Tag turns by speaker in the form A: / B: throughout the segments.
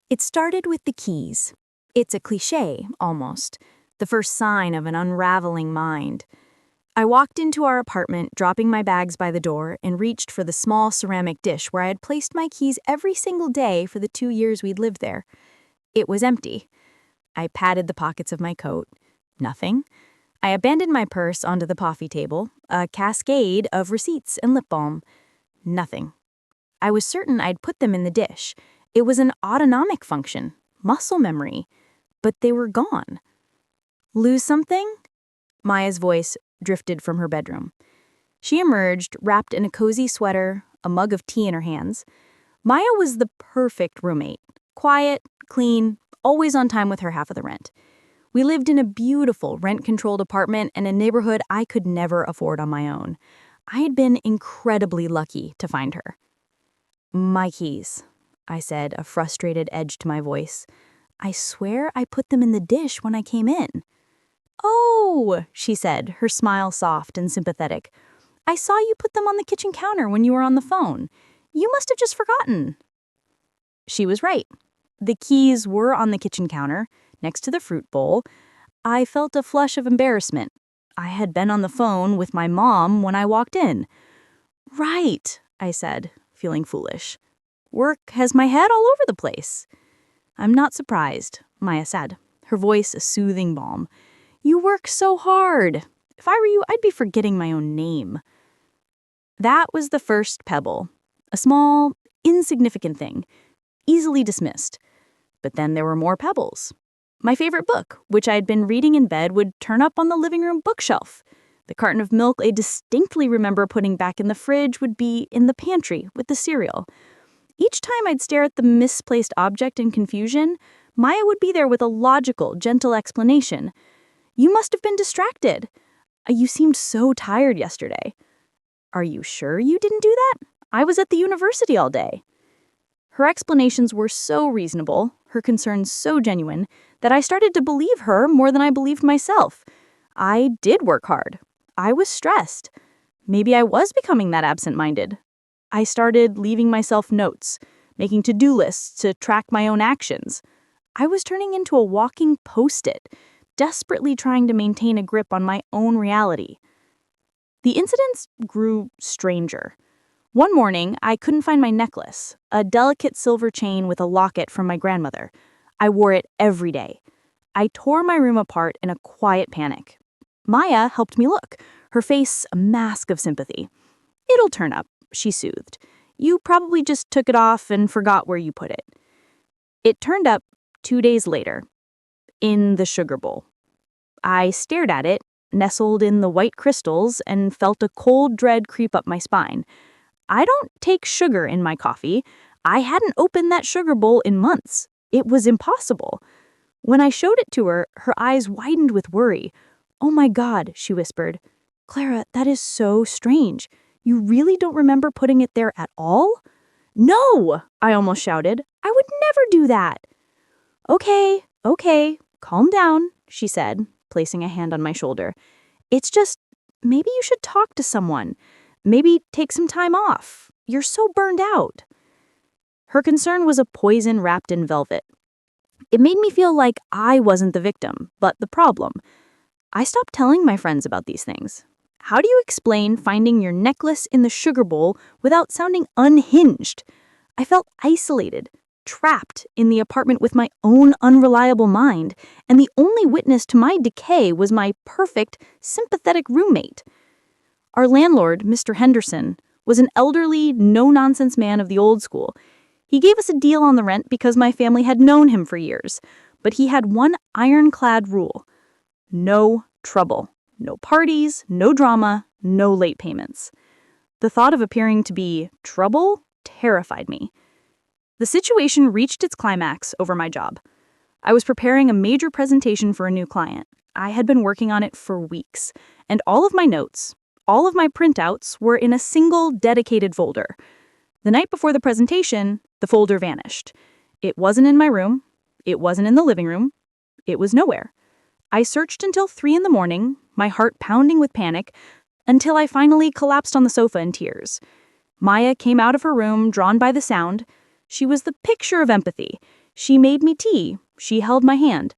A: It started with the keys. It's a cliché, almost, the first sign of an unraveling mind. I walked into our apartment, dropping my bags by the door, and reached for the small ceramic dish where I had placed my keys every single day for the 2 years we'd lived there. It was empty. I patted the pockets of my coat. Nothing. I abandoned my purse onto the coffee table, a cascade of receipts and lip balm. Nothing. I was certain I'd put them in the dish. It was an autonomic function, muscle memory, but they were gone. Lose something? Maya's voice drifted from her bedroom. She emerged, wrapped in a cozy sweater, a mug of tea in her hands. Maya was the perfect roommate. Quiet, clean, always on time with her half of the rent. We lived in a beautiful rent-controlled apartment in a neighborhood I could never afford on my own. I had been incredibly lucky to find her. My keys, I said, a frustrated edge to my voice. I swear I put them in the dish when I came in. Oh, she said, her smile soft and sympathetic. I saw you put them on the kitchen counter when you were on the phone. You must have just forgotten. She was right. The keys were on the kitchen counter, next to the fruit bowl. I felt a flush of embarrassment. I had been on the phone with my mom when I walked in. Right, I said, feeling foolish. Work has my head all over the place. I'm not surprised, Maya said, her voice a soothing balm. You work so hard. If I were you, I'd be forgetting my own name. That was the first pebble, a small, insignificant thing, easily dismissed. But then there were more pebbles. My favorite book, which I had been reading in bed, would turn up on the living room bookshelf. The carton of milk I distinctly remember putting back in the fridge would be in the pantry with the cereal. Each time I'd stare at the misplaced object in confusion, Maya would be there with a logical, gentle explanation. You must have been distracted. You seemed so tired yesterday. Are you sure you didn't do that? I was at the university all day. Her explanations were so reasonable, her concerns so genuine, that I started to believe her more than I believed myself. I did work hard. I was stressed. Maybe I was becoming that absent-minded. I started leaving myself notes, making to-do lists to track my own actions. I was turning into a walking post-it, desperately trying to maintain a grip on my own reality. The incidents grew stranger. One morning, I couldn't find my necklace, a delicate silver chain with a locket from my grandmother. I wore it every day. I tore my room apart in a quiet panic. Maya helped me look, her face a mask of sympathy. It'll turn up, she soothed. You probably just took it off and forgot where you put it. It turned up 2 days later, in the sugar bowl. I stared at it, nestled in the white crystals, and felt a cold dread creep up my spine. I don't take sugar in my coffee. I hadn't opened that sugar bowl in months. It was impossible. When I showed it to her, her eyes widened with worry. Oh my God, she whispered. Clara, that is so strange. You really don't remember putting it there at all? No, I almost shouted. I would never do that. Okay, calm down, she said, placing a hand on my shoulder. It's just, maybe you should talk to someone. Maybe take some time off. You're so burned out. Her concern was a poison wrapped in velvet. It made me feel like I wasn't the victim, but the problem. I stopped telling my friends about these things. How do you explain finding your necklace in the sugar bowl without sounding unhinged? I felt isolated, trapped in the apartment with my own unreliable mind, and the only witness to my decay was my perfect, sympathetic roommate. Our landlord, Mr. Henderson, was an elderly, no-nonsense man of the old school. He gave us a deal on the rent because my family had known him for years, but he had one ironclad rule. No trouble. No parties, no drama, no late payments. The thought of appearing to be trouble terrified me. The situation reached its climax over my job. I was preparing a major presentation for a new client. I had been working on it for weeks, and all of my notes, all of my printouts were in a single dedicated folder. The night before the presentation, the folder vanished. It wasn't in my room. It wasn't in the living room. It was nowhere. I searched until 3 a.m, my heart pounding with panic, until I finally collapsed on the sofa in tears. Maya came out of her room, drawn by the sound. She was the picture of empathy. She made me tea. She held my hand.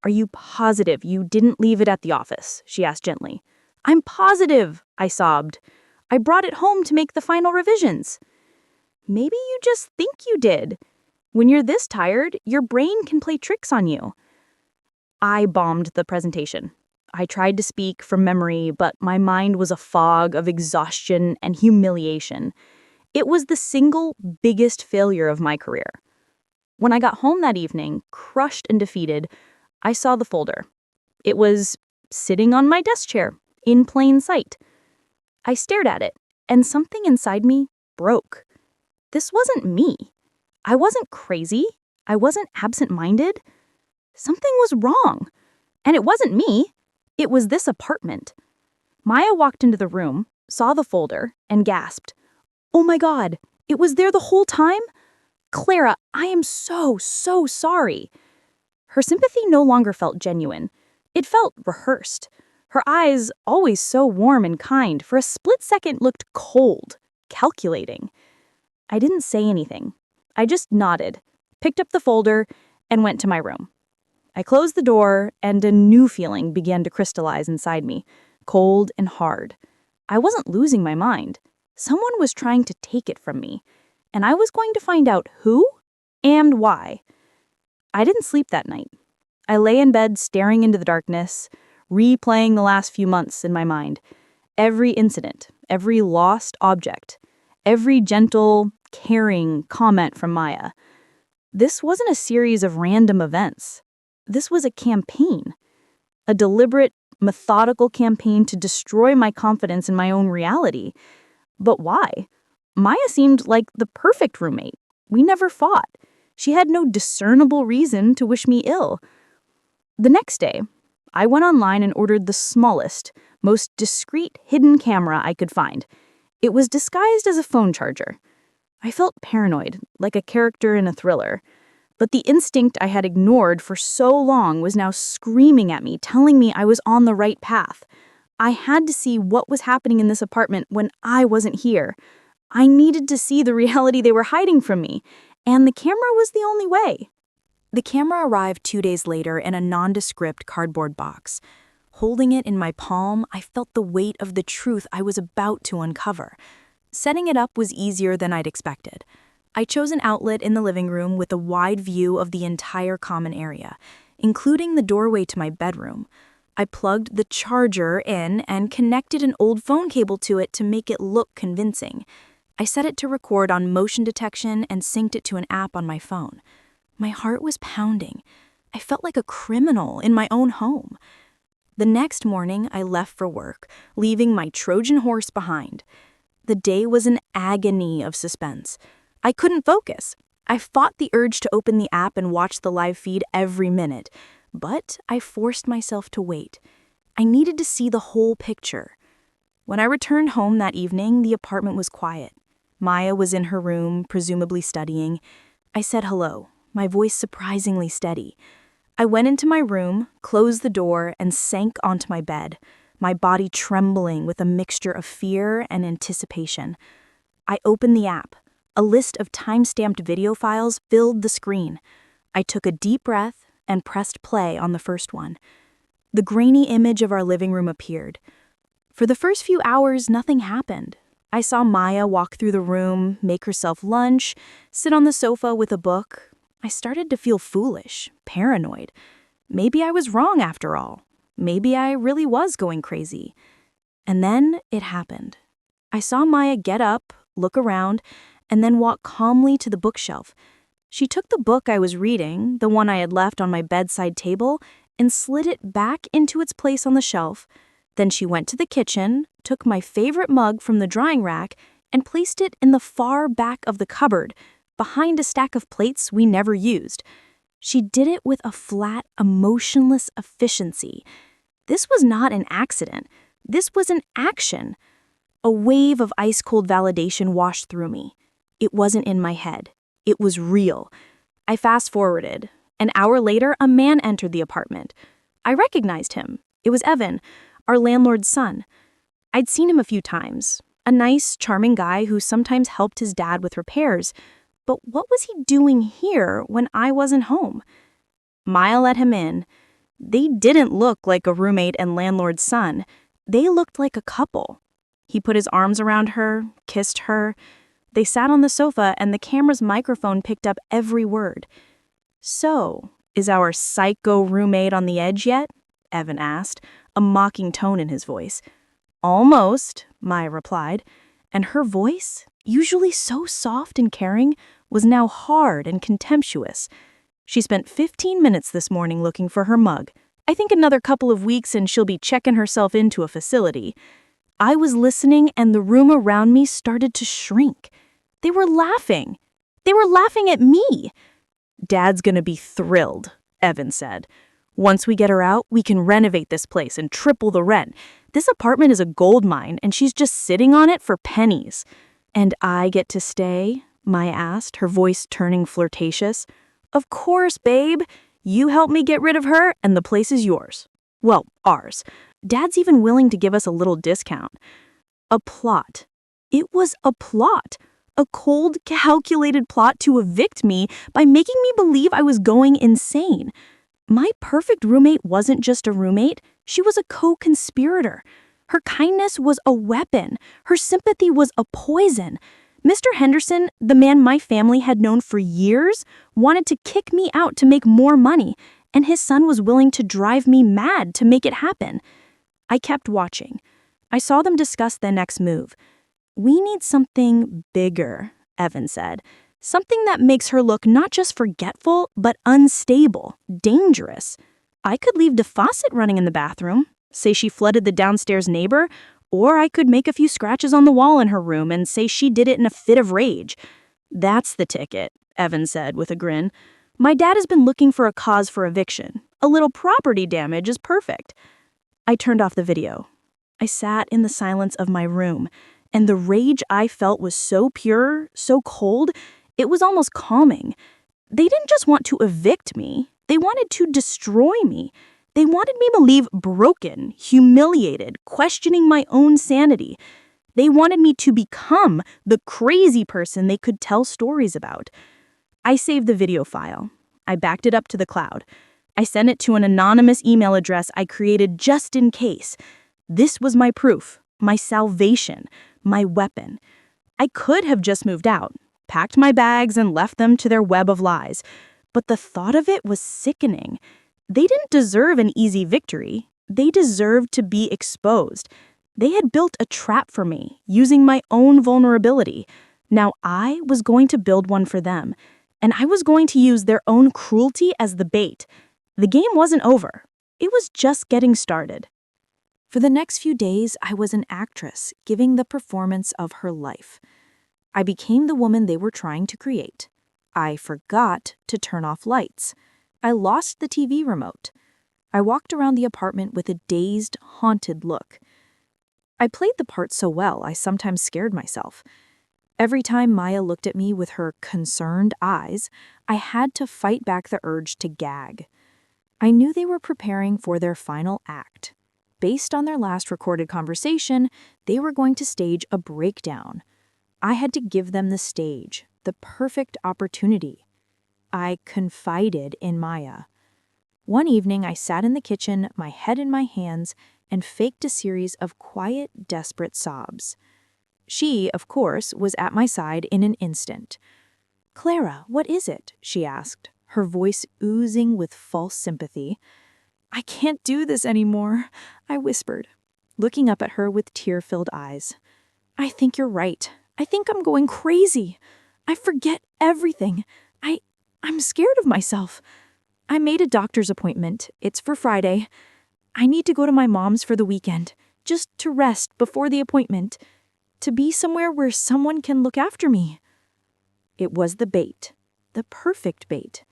A: "Are you positive you didn't leave it at the office?" she asked gently. "I'm positive," I sobbed. "I brought it home to make the final revisions." "Maybe you just think you did. When you're this tired, your brain can play tricks on you." I bombed the presentation. I tried to speak from memory, but my mind was a fog of exhaustion and humiliation. It was the single biggest failure of my career. When I got home that evening, crushed and defeated, I saw the folder. It was sitting on my desk chair, in plain sight. I stared at it, and something inside me broke. This wasn't me. I wasn't crazy. I wasn't absent-minded. Something was wrong. And it wasn't me. It was this apartment. Maya walked into the room, saw the folder, and gasped. "Oh my God, it was there the whole time? Clara, I am so sorry." Her sympathy no longer felt genuine. It felt rehearsed. Her eyes, always so warm and kind, for a split second looked cold, calculating. I didn't say anything. I just nodded, picked up the folder, and went to my room. I closed the door, and a new feeling began to crystallize inside me, cold and hard. I wasn't losing my mind. Someone was trying to take it from me, and I was going to find out who and why. I didn't sleep that night. I lay in bed staring into the darkness, replaying the last few months in my mind. Every incident, every lost object, every gentle, caring comment from Maya. This wasn't a series of random events. This was a campaign. A deliberate, methodical campaign to destroy my confidence in my own reality. But why? Maya seemed like the perfect roommate. We never fought. She had no discernible reason to wish me ill. The next day, I went online and ordered the smallest, most discreet hidden camera I could find. It was disguised as a phone charger. I felt paranoid, like a character in a thriller. But the instinct I had ignored for so long was now screaming at me, telling me I was on the right path. I had to see what was happening in this apartment when I wasn't here. I needed to see the reality they were hiding from me, and the camera was the only way. The camera arrived 2 days later in a nondescript cardboard box. Holding it in my palm, I felt the weight of the truth I was about to uncover. Setting it up was easier than I'd expected. I chose an outlet in the living room with a wide view of the entire common area, including the doorway to my bedroom. I plugged the charger in and connected an old phone cable to it to make it look convincing. I set it to record on motion detection and synced it to an app on my phone. My heart was pounding. I felt like a criminal in my own home. The next morning, I left for work, leaving my Trojan horse behind. The day was an agony of suspense. I couldn't focus. I fought the urge to open the app and watch the live feed every minute, but I forced myself to wait. I needed to see the whole picture. When I returned home that evening, the apartment was quiet. Maya was in her room, presumably studying. I said hello, my voice surprisingly steady. I went into my room, closed the door, and sank onto my bed, my body trembling with a mixture of fear and anticipation. I opened the app. A list of time-stamped video files filled the screen. I took a deep breath and pressed play on the first one. The grainy image of our living room appeared. For the first few hours, nothing happened. I saw Maya walk through the room, make herself lunch, sit on the sofa with a book. I started to feel foolish, paranoid. Maybe I was wrong after all. Maybe I really was going crazy. And then it happened. I saw Maya get up, look around, and then walk calmly to the bookshelf. She took the book I was reading, the one I had left on my bedside table, and slid it back into its place on the shelf. Then she went to the kitchen, took my favorite mug from the drying rack, and placed it in the far back of the cupboard, behind a stack of plates we never used. She did it with a flat, emotionless efficiency. This was not an accident. This was an action. A wave of ice-cold validation washed through me. It wasn't in my head. It was real. I fast-forwarded. An hour later, a man entered the apartment. I recognized him. It was Evan, our landlord's son. I'd seen him a few times. A nice, charming guy who sometimes helped his dad with repairs. But what was he doing here when I wasn't home? Maya let him in. They didn't look like a roommate and landlord's son. They looked like a couple. He put his arms around her, kissed her. They sat on the sofa and the camera's microphone picked up every word. "So, is our psycho roommate on the edge yet?" Evan asked, a mocking tone in his voice. "Almost," Maya replied, and her voice, usually so soft and caring, was now hard and contemptuous. She spent 15 minutes this morning looking for her mug. I think another couple of weeks and she'll be checking herself into a facility. I was listening and the room around me started to shrink. They were laughing. They were laughing at me. "Dad's gonna be thrilled," Evan said. "Once we get her out, we can renovate this place and triple the rent. This apartment is a gold mine and she's just sitting on it for pennies." "And I get to stay?" Maya asked, her voice turning flirtatious. "Of course, babe. You help me get rid of her and the place is yours. Well, ours. Dad's even willing to give us a little discount." A plot. It was a plot. A cold, calculated plot to evict me by making me believe I was going insane. My perfect roommate wasn't just a roommate, she was a co-conspirator. Her kindness was a weapon. Her sympathy was a poison. Mr. Henderson, the man my family had known for years, wanted to kick me out to make more money, and his son was willing to drive me mad to make it happen. I kept watching. I saw them discuss their next move. "We need something bigger," Evan said. "Something that makes her look not just forgetful, but unstable, dangerous. I could leave the faucet running in the bathroom, say she flooded the downstairs neighbor, or I could make a few scratches on the wall in her room and say she did it in a fit of rage." "That's the ticket," Evan said with a grin. "My dad has been looking for a cause for eviction. A little property damage is perfect." I turned off the video. I sat in the silence of my room, and the rage I felt was so pure, so cold, it was almost calming. They didn't just want to evict me, they wanted to destroy me. They wanted me to leave broken, humiliated, questioning my own sanity. They wanted me to become the crazy person they could tell stories about. I saved the video file. I backed it up to the cloud. I sent it to an anonymous email address I created just in case. This was my proof, my salvation, my weapon. I could have just moved out, packed my bags and left them to their web of lies. But the thought of it was sickening. They didn't deserve an easy victory. They deserved to be exposed. They had built a trap for me, using my own vulnerability. Now I was going to build one for them, and I was going to use their own cruelty as the bait. The game wasn't over. It was just getting started. For the next few days, I was an actress, giving the performance of her life. I became the woman they were trying to create. I forgot to turn off lights. I lost the TV remote. I walked around the apartment with a dazed, haunted look. I played the part so well, I sometimes scared myself. Every time Maya looked at me with her concerned eyes, I had to fight back the urge to gag. I knew they were preparing for their final act. Based on their last recorded conversation, they were going to stage a breakdown. I had to give them the stage, the perfect opportunity. I confided in Maya. One evening, I sat in the kitchen, my head in my hands, and faked a series of quiet, desperate sobs. She, of course, was at my side in an instant. "Clara, what is it?" she asked, her voice oozing with false sympathy. "I can't do this anymore," I whispered, looking up at her with tear-filled eyes. "I think you're right. I think I'm going crazy. I forget everything. I'm scared of myself. I made a doctor's appointment. It's for Friday. I need to go to my mom's for the weekend, just to rest before the appointment, to be somewhere where someone can look after me." It was the bait, the perfect bait.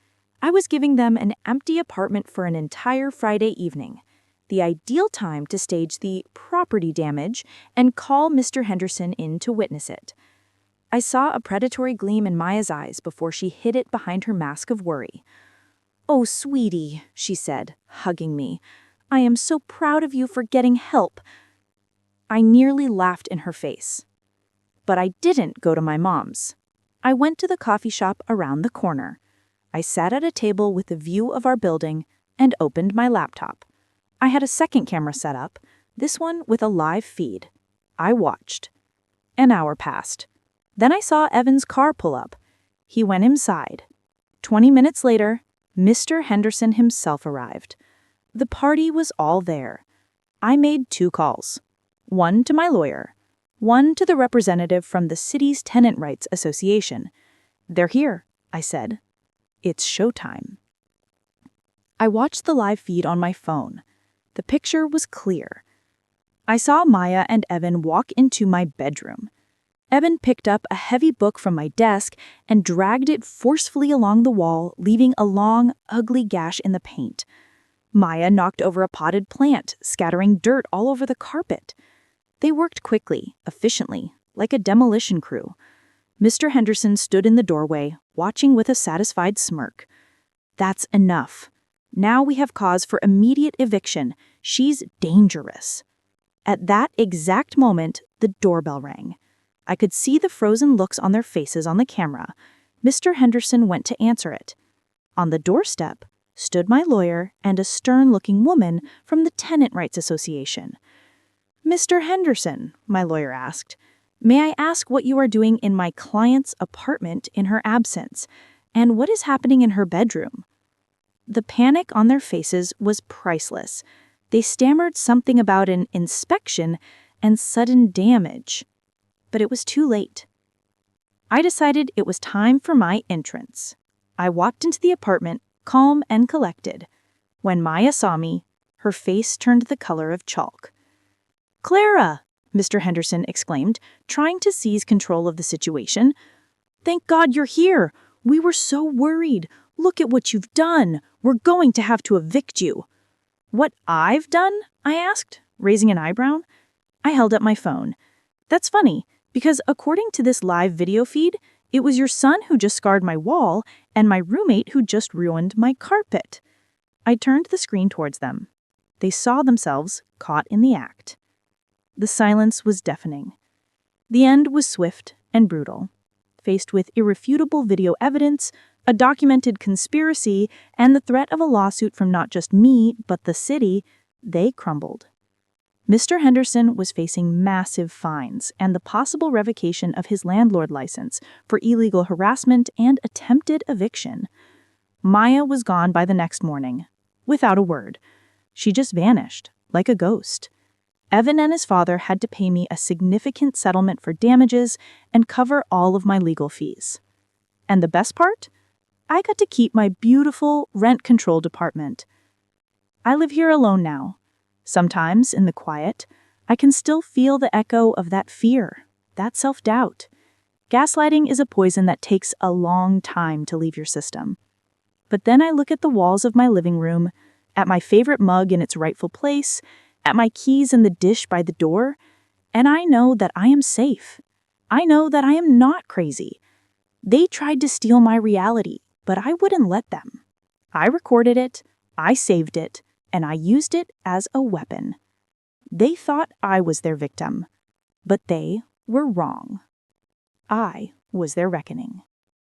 A: I was giving them an empty apartment for an entire Friday evening, the ideal time to stage the property damage and call Mr. Henderson in to witness it. I saw a predatory gleam in Maya's eyes before she hid it behind her mask of worry. "Oh, sweetie," she said, hugging me. "I am so proud of you for getting help." I nearly laughed in her face. But I didn't go to my mom's.
B: I went to the coffee shop around the corner. I sat at a table with a view of our building and opened my laptop. I had a second camera set up, this one with a live feed. I watched. An hour passed. Then I saw Evan's car pull up. He went inside. 20 minutes later, Mr. Henderson himself arrived. The party was all there. I made 2 calls. One to my lawyer, one to the representative from the city's Tenant Rights Association. "They're here," I said. "It's showtime." I watched the live feed on my phone. The picture was clear. I saw Maya and Evan walk into my bedroom. Evan picked up a heavy book from my desk and dragged it forcefully along the wall, leaving a long, ugly gash in the paint. Maya knocked over a potted plant, scattering dirt all over the carpet. They worked quickly, efficiently, like a demolition crew. Mr. Henderson stood in the doorway, watching with a satisfied smirk. "That's enough. Now we have cause for immediate eviction. She's dangerous." At that exact moment, the doorbell rang. I could see the frozen looks on their faces on the camera. Mr. Henderson went to answer it. On the doorstep stood my lawyer and a stern-looking woman from the Tenant Rights Association. "Mr. Henderson," my lawyer asked, "may I ask what you are doing in my client's apartment in her absence, and what is happening in her bedroom?" The panic on their faces was priceless. They stammered something about an inspection and sudden damage. But it was too late. I decided it was time for my entrance. I walked into the apartment, calm and collected. When Maya saw me, her face turned the color of chalk. "Clara!" Mr. Henderson exclaimed, trying to seize control of the situation. "Thank God you're here! We were so worried. Look at what you've done. We're going to have to evict you." "What I've done?" I asked, raising an eyebrow. I held up my phone. "That's funny, because according to this live video feed, it was your son who just scarred my wall and my roommate who just ruined my carpet." I turned the screen towards them. They saw themselves caught in the act. The silence was deafening. The end was swift and brutal. Faced with irrefutable video evidence, a documented conspiracy, and the threat of a lawsuit from not just me, but the city, they crumbled. Mr. Henderson was facing massive fines and the possible revocation of his landlord license for illegal harassment and attempted eviction. Maya was gone by the next morning, without a word. She just vanished, like a ghost. Evan and his father had to pay me a significant settlement for damages and cover all of my legal fees. And the best part? I got to keep my beautiful, rent-controlled apartment. I live here alone now. Sometimes, in the quiet, I can still feel the echo of that fear, that self-doubt. Gaslighting is a poison that takes a long time to leave your system. But then I look at the walls of my living room, at my favorite mug in its rightful place, at my keys in the dish by the door, and I know that I am safe. I know that I am not crazy. They tried to steal my reality, but I wouldn't let them. I recorded it, I saved it, and I used it as a weapon. They thought I was their victim, but they were wrong. I was their reckoning.